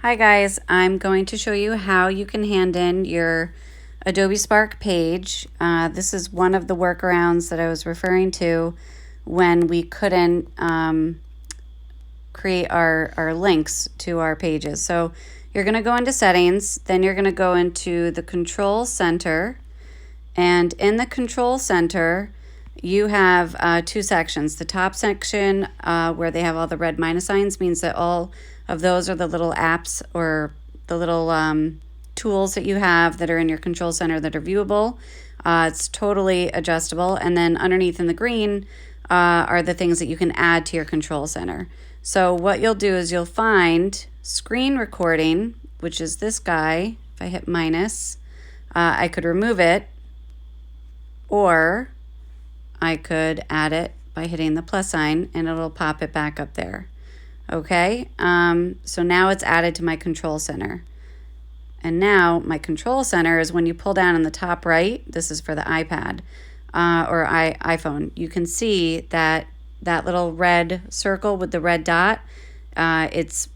Hi guys, I'm going to show you how you can hand in your Adobe Spark page. This is one of the workarounds that I was referring to when we couldn't create our links to our pages. So you're going to go into settings, then you're going to go into the control center, and in the control center you have two sections. The top section where they have all the red minus signs means that all of those are the little apps or the little tools that you have that are in your control center that are viewable. It's totally adjustable. And then underneath in the green are the things that you can add to your control center. So what you'll do is you'll find screen recording, which is this guy. If I hit minus, I could remove it, or I could add it by hitting the plus sign and it'll pop it back up there. Okay, so now it's added to my control center. And now my control center is when you pull down in the top right, this is for the iPad or iPhone, you can see that little red circle with the red dot, it's,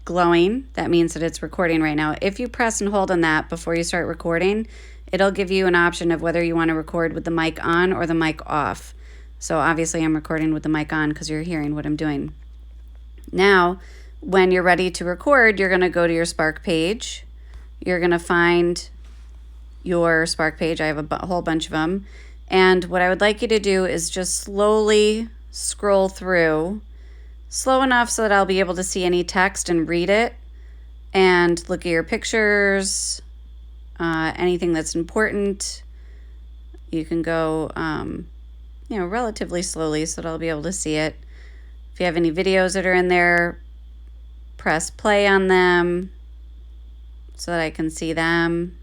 glowing. That means that it's recording right now. If you press and hold on that before you start recording, it'll give you an option of whether you want to record with the mic on or the mic off. So obviously I'm recording with the mic on because you're hearing what I'm doing. Now, when you're ready to record, you're going to go to your Spark page. You're going to find your Spark page. I have a whole bunch of them. And what I would like you to do is just slowly scroll through, slow enough so that I'll be able to see any text and read it, and look at your pictures, anything that's important. You can go relatively slowly so that I'll be able to see it. If you have any videos that are in there, press play on them so that I can see them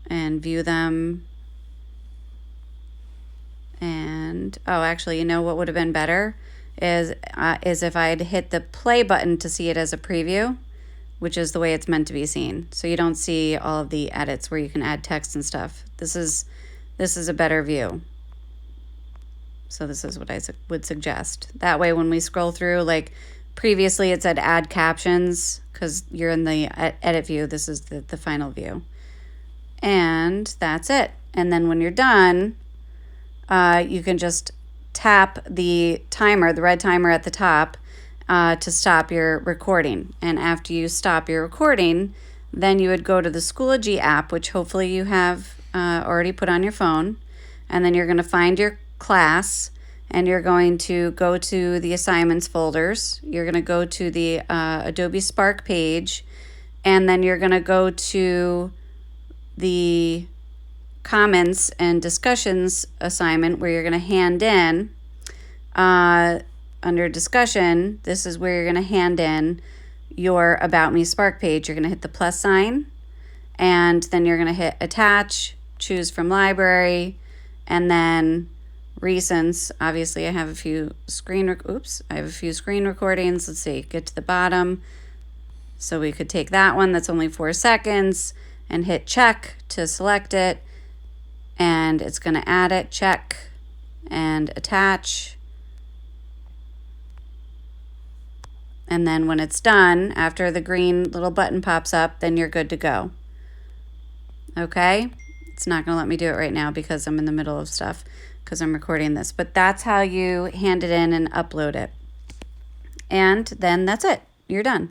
and view them. And actually, you know what would have been better is if I had hit the play button to see it as a preview, which is the way it's meant to be seen. So you don't see all of the edits where you can add text and stuff. This is a better view. So this is what I would suggest. That way when we scroll through, like previously it said add captions because you're in the edit view. This is the final view. And that's it. And then when you're done, you can just tap the timer, the red timer at the top, to stop your recording. And after you stop your recording, then you would go to the Schoology app, which hopefully you have already put on your phone. And then you're going to find your class and you're going to go to the assignments folders. You're going to go to the Adobe Spark page, and then you're going to go to the comments and discussions assignment where you're going to hand in under discussion. This is where you're going to hand in your About Me Spark page. You're going to hit the plus sign, and then you're going to hit attach, choose from library, and then recents. Obviously I have a few screen recordings. Let's see, get to the bottom. So we could take that one that's only 4 seconds and hit check to select it, and it's going to add it, check, and attach. And then when it's done, after the green little button pops up, then you're good to go. Okay? It's not going to let me do it right now because I'm in the middle of stuff because I'm recording this. But that's how you hand it in and upload it. And then that's it. You're done.